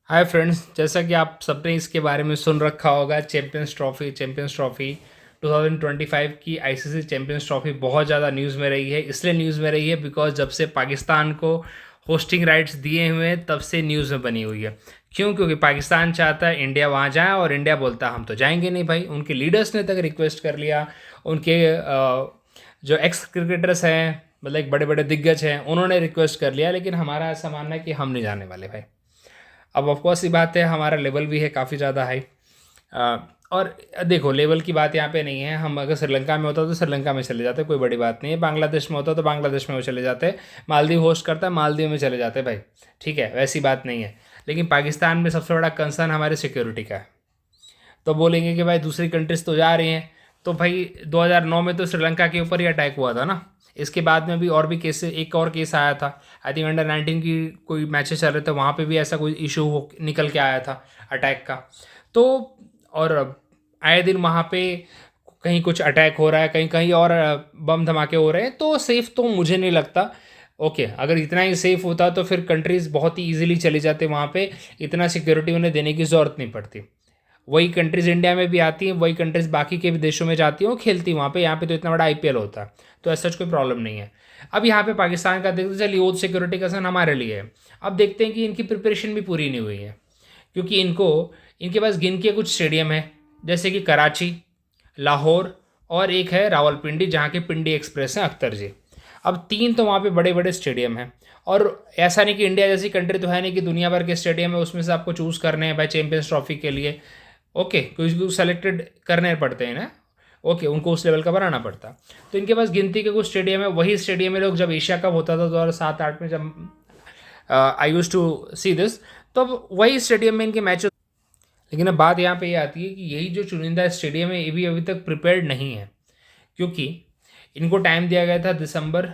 Hi friends, जैसा कि आप सबने इसके बारे में सुन रखा होगा, चैंपियंस ट्रॉफ़ी 2025 की आईसीसी चैंपियंस ट्रॉफ़ी बहुत ज़्यादा न्यूज़ में रही है। इसलिए न्यूज़ में रही है बिकॉज जब से पाकिस्तान को होस्टिंग राइट्स दिए हुए हैं तब से न्यूज़ में बनी हुई है। क्यों? क्योंकि पाकिस्तान चाहता है इंडिया वहाँ जाए और इंडिया बोलता है हम तो जाएंगे नहीं भाई। उनके लीडर्स ने तक रिक्वेस्ट कर लिया। उनके जो एक्स क्रिकेटर्स हैं, मतलब एक बड़े बड़े दिग्गज हैं, उन्होंने रिक्वेस्ट कर लिया, लेकिन हमारा ऐसा मानना है कि हम नहीं जाने वाले भाई। अब ऑफ कोर्स ये बात है, हमारा लेवल भी है काफ़ी ज़्यादा हाई। और देखो, लेवल की बात यहाँ पे नहीं है। हम अगर श्रीलंका में होता तो श्रीलंका में चले जाते, कोई बड़ी बात नहीं है। बांग्लादेश में होता तो बांग्लादेश में वो चले जाते। मालदीव होस्ट करता है, मालदीव में चले जाते भाई। ठीक है, वैसी बात नहीं है। लेकिन पाकिस्तान में सबसे बड़ा कंसर्न हमारी सिक्योरिटी का है। तो बोलेंगे कि भाई दूसरी कंट्रीज तो जा रही हैं, तो भाई 2009 में तो श्रीलंका के ऊपर ही अटैक हुआ था ना। इसके बाद में भी और भी केस, एक और केस आया था। आई थिंक अंडर 19 की कोई मैचेस चल रहे थे, वहाँ पे भी ऐसा कोई इशू हो निकल के आया था अटैक का। तो और आए दिन वहाँ पे कहीं कुछ अटैक हो रहा है, कहीं कहीं और बम धमाके हो रहे हैं। तो सेफ़ तो मुझे नहीं लगता। ओके, अगर इतना ही सेफ़ होता तो फिर कंट्रीज़ बहुत ही ईजिली चली जाते वहाँ पे। इतना सिक्योरिटी उन्हें देने की ज़रूरत नहीं पड़ती। वही कंट्रीज़ इंडिया में भी आती हैं, वही कंट्रीज़ बाकी के भी देशों में जाती हैं, वो खेलती हैं वहाँ पे। यहाँ पे तो इतना बड़ा आईपीएल होता है, तो ऐसा कोई प्रॉब्लम नहीं है। अब यहाँ पे पाकिस्तान का देखते चलिए, वो सिक्योरिटी का सन हमारे लिए है। अब देखते हैं कि इनकी प्रिपरेशन भी पूरी नहीं हुई है, क्योंकि इनके पास गिन के कुछ स्टेडियम है, जैसे कि कराची, लाहौर और एक है रावलपिंडी, जहाँ के पिंडी एक्सप्रेस हैं अख्तर जी। अब तीन तो वहाँ पे बड़े बड़े स्टेडियम हैं। और ऐसा नहीं कि इंडिया जैसी कंट्री तो है नहीं कि दुनिया भर के स्टेडियम है उसमें से आपको चूज़ करने हैं भाई चैंपियंस ट्रॉफी के लिए। ओके, कुछ सेलेक्टेड करने पड़ते हैं ना। ओके, उनको उस लेवल का बनाना पड़ता। तो इनके पास गिनती के कुछ स्टेडियम है। वही स्टेडियम में लोग, जब एशिया कप होता था 2007-8 में, जब आई यूज टू सी दिस, तो अब वही स्टेडियम में इनके मैच। लेकिन अब बात यहाँ पे ये आती है कि यही जो चुनिंदा स्टेडियम है ये भी अभी तक प्रिपेयर्ड नहीं है, क्योंकि इनको टाइम दिया गया था December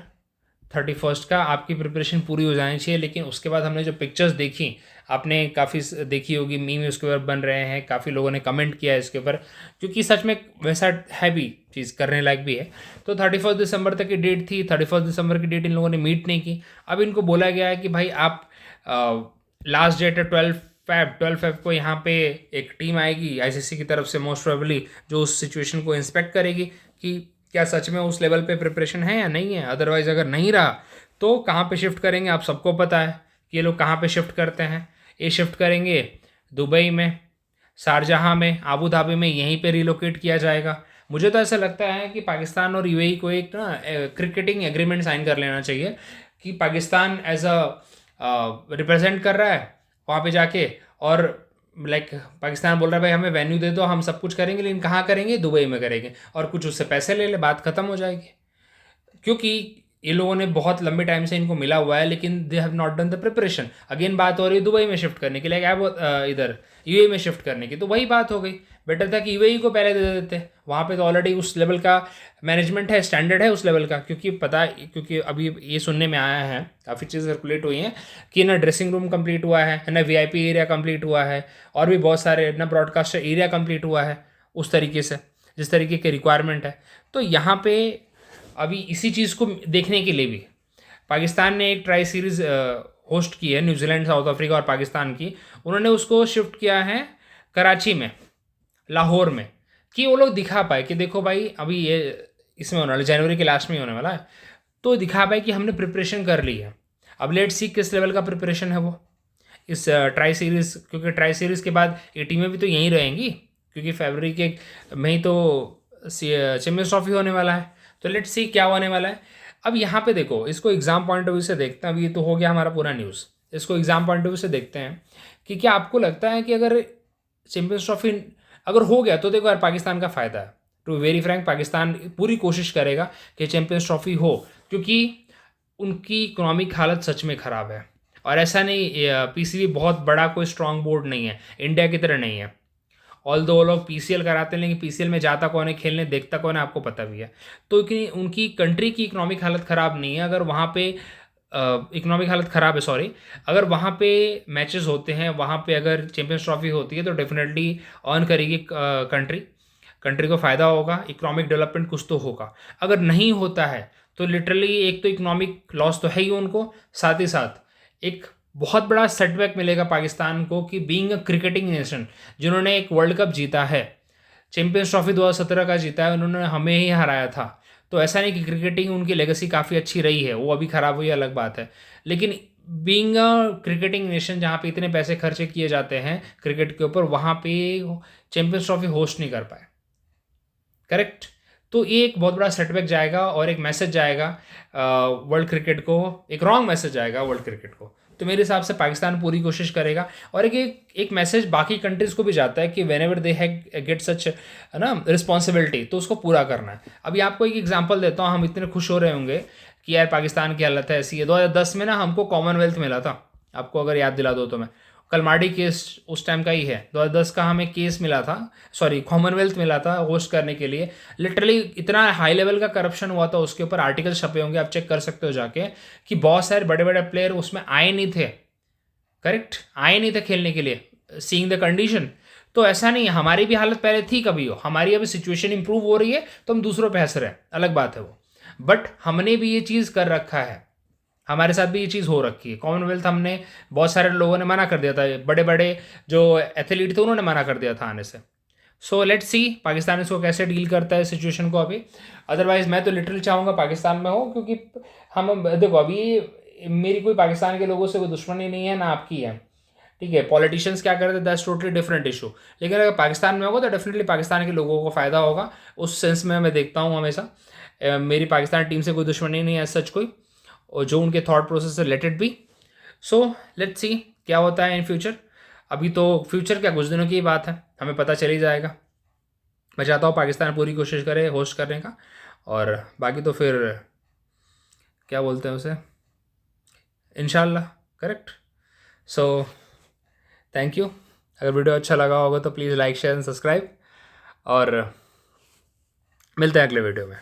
31 का, आपकी प्रिपरेशन पूरी हो जानी चाहिए। लेकिन उसके बाद हमने जो पिक्चर्स देखी, आपने काफ़ी देखी होगी, मीम उसके ऊपर बन रहे हैं, काफ़ी लोगों ने कमेंट किया है इसके ऊपर, क्योंकि सच में वैसा है भी, चीज़ करने लायक भी है। तो 31 दिसंबर तक की डेट थी, 31 दिसंबर की डेट इन लोगों ने मीट नहीं की। अब इनको बोला गया है कि भाई आप, लास्ट डेट है 12 फेब को, यहाँ पे एक टीम आएगी आईसीसी की तरफ से मोस्ट प्रोबेबली, जो उस सिचुएशन को इंस्पेक्ट करेगी कि क्या सच में उस लेवल पे प्रिपरेशन है या नहीं है। अदरवाइज़ अगर नहीं रहा तो कहाँ पे शिफ्ट करेंगे, आप सबको पता है कि ये लोग कहाँ पे शिफ्ट करते हैं। ये शिफ्ट करेंगे दुबई में, शारजहाँ में, आबू धाबी में, यहीं पे रिलोकेट किया जाएगा। मुझे तो ऐसा लगता है कि पाकिस्तान और यूएई को एक ना क्रिकेटिंग एग्रीमेंट साइन कर लेना चाहिए कि पाकिस्तान एज अ रिप्रेजेंट कर रहा है वहाँ पे जाके, और लाइक पाकिस्तान बोल रहा है भाई हमें वेन्यू दे दो, हम सब कुछ करेंगे, लेकिन कहाँ करेंगे? दुबई में करेंगे, और कुछ उससे पैसे ले ले, बात खत्म हो जाएगी। क्योंकि ये लोगों ने बहुत लंबे टाइम से इनको मिला हुआ है, लेकिन they have not done the preparation. Again बात हो रही है दुबई में शिफ्ट करने की, लाइक इधर यूएई में शिफ्ट करने की, तो वही बात हो गई। बेटर था कि यूएई को पहले दे देते, वहाँ पे तो ऑलरेडी उस लेवल का मैनेजमेंट है, स्टैंडर्ड है उस लेवल का। क्योंकि अभी ये सुनने में आया है, काफ़ी चीज़ें सर्कुलेट हुई हैं कि ना ड्रेसिंग रूम कंप्लीट हुआ है ना वीआईपी एरिया कंप्लीट हुआ है, और भी बहुत सारे ना ब्रॉडकास्टर एरिया कंप्लीट हुआ है उस तरीके से जिस तरीके की रिक्वायरमेंट है। तो यहाँ पे अभी इसी चीज़ को देखने के लिए भी पाकिस्तान ने एक ट्राई सीरीज़ होस्ट की है, न्यूजीलैंड, साउथ अफ्रीका और पाकिस्तान की। उन्होंने उसको शिफ्ट किया है कराची में, लाहौर में, कि वो लोग दिखा पाए कि देखो भाई अभी ये इसमें होने वाला, जनवरी के लास्ट में ही होने वाला है, तो दिखा पाए कि हमने प्रिपरेशन कर ली है। अब लेट सी किस लेवल का प्रिपरेशन है वो इस ट्राई सीरीज़, क्योंकि ट्राई सीरीज़ के बाद ये टीमें भी तो यहीं रहेंगी, क्योंकि फरवरी के में ही तो चैम्पियंस ट्रॉफी होने वाला है। तो लेट्स सी क्या होने वाला है। अब यहाँ पे देखो, इसको एग्ज़ाम पॉइंट ऑफ व्यू से देखते हैं। अब ये तो हो गया हमारा पूरा न्यूज़, इसको एग्ज़ाम पॉइंट ऑफ व्यू से देखते हैं कि क्या आपको लगता है कि अगर चैम्पियंस ट्रॉफी अगर हो गया तो देखो यार, पाकिस्तान का फ़ायदा है। टू वेरी फ्रैंक, पाकिस्तान पूरी कोशिश करेगा कि चैम्पियंस ट्रॉफी हो, क्योंकि उनकी इकोनॉमिक हालत सच में ख़राब है। और ऐसा नहीं, पीसीबी बहुत बड़ा कोई स्ट्रांग बोर्ड नहीं है, इंडिया की तरह नहीं है। ऑल दो वो लोग पीसीएल कराते हैं, लेकिन पीसीएल में जाता कौन है खेलने, देखता कौन है, आपको पता भी है। तो कि उनकी कंट्री की इकोनॉमिक हालत ख़राब नहीं है। अगर वहाँ पे इकोनॉमिक हालत ख़राब है, सॉरी, अगर वहाँ पे मैचेस होते हैं, वहाँ पे अगर चैम्पियंस ट्रॉफी होती है तो डेफिनेटली अर्न करेगी कंट्री, कंट्री को फ़ायदा होगा, इकोनॉमिक डेवलपमेंट कुछ तो होगा। अगर नहीं होता है तो लिटरली एक तो इकोनॉमिक लॉस तो है ही उनको, साथ ही साथ एक बहुत बड़ा सेटबैक मिलेगा पाकिस्तान को कि बीइंग अ क्रिकेटिंग नेशन, जिन्होंने एक वर्ल्ड कप जीता है, चैंपियंस ट्रॉफी 2017 का जीता है, उन्होंने हमें ही हराया था। तो ऐसा नहीं कि क्रिकेटिंग उनकी लेगेसी काफ़ी अच्छी रही है, वो अभी ख़राब हुई अलग बात है, लेकिन बीइंग अ क्रिकेटिंग नेशन जहाँ पे इतने पैसे खर्चे किए जाते हैं क्रिकेट के ऊपर, वहाँ पे चैंपियंस ट्रॉफी होस्ट नहीं कर पाए। करेक्ट। तो ये एक बहुत बड़ा सेटबैक जाएगा और एक मैसेज जाएगा वर्ल्ड क्रिकेट को, एक रॉन्ग मैसेज जाएगा वर्ल्ड क्रिकेट को। तो मेरे हिसाब से पाकिस्तान पूरी कोशिश करेगा, और एक मैसेज बाकी कंट्रीज को भी जाता है कि when ever they get such है ना रिस्पॉन्सिबिलिटी, तो उसको पूरा करना है। अभी आपको एक एग्जांपल देता हूँ, हम इतने खुश हो रहे होंगे कि यार पाकिस्तान की हालत है ऐसी है। 2010 में ना हमको कॉमनवेल्थ मिला था, आपको अगर याद दिला दो तो मैं, कलमाडी केस उस टाइम का ही है, 2010 का हमें केस मिला था, सॉरी कॉमनवेल्थ मिला था होस्ट करने के लिए। लिटरली इतना हाई लेवल का करप्शन हुआ था, उसके ऊपर आर्टिकल छपे होंगे, आप चेक कर सकते हो जाके, कि बहुत सारे बड़े बड़े प्लेयर उसमें आए नहीं थे। करेक्ट, आए नहीं थे खेलने के लिए, सीइंग द कंडीशन। तो ऐसा नहीं है, हमारी भी हालत पहले थी कभी हो, हमारी अभी सिचुएशन इंप्रूव हो रही है तो हम दूसरों पे हंस रहे हैं, अलग बात है वो। बट हमने भी ये चीज़ कर रखा है, हमारे साथ भी ये चीज़ हो रखी है। कॉमनवेल्थ हमने, बहुत सारे लोगों ने मना कर दिया था, बड़े बड़े जो एथलीट थे उन्होंने मना कर दिया था आने से। सो लेट्स सी पाकिस्तान इसको कैसे डील करता है सिचुएशन को अभी। अदरवाइज मैं तो लिटरली चाहूँगा पाकिस्तान में हो, क्योंकि हम देखो अभी मेरी कोई पाकिस्तान के लोगों से कोई दुश्मनी नहीं है ना आपकी है, ठीक है। पॉलिटिशियंस क्या करते हैं दैट्स टोटली डिफरेंट इशू, लेकिन अगर पाकिस्तान में होगा तो डेफिनेटली पाकिस्तान के लोगों को फ़ायदा होगा। उस सेंस में मैं देखता हूँ हमेशा। मेरी पाकिस्तान टीम से कोई दुश्मनी नहीं है सच कोई, और जो उनके थॉट प्रोसेस से let it be. So let's see क्या होता है इन फ्यूचर। अभी तो फ्यूचर क्या, कुछ दिनों की ही बात है, हमें पता चल ही जाएगा। मैं चाहता हूँ पाकिस्तान पूरी कोशिश करे होस्ट करने का, और बाकी तो फिर क्या बोलते हैं उसे, इंशाल्लाह। करेक्ट। So thank you. अगर वीडियो अच्छा लगा होगा तो please like share and subscribe, और मिलते हैं अगले वीडियो में।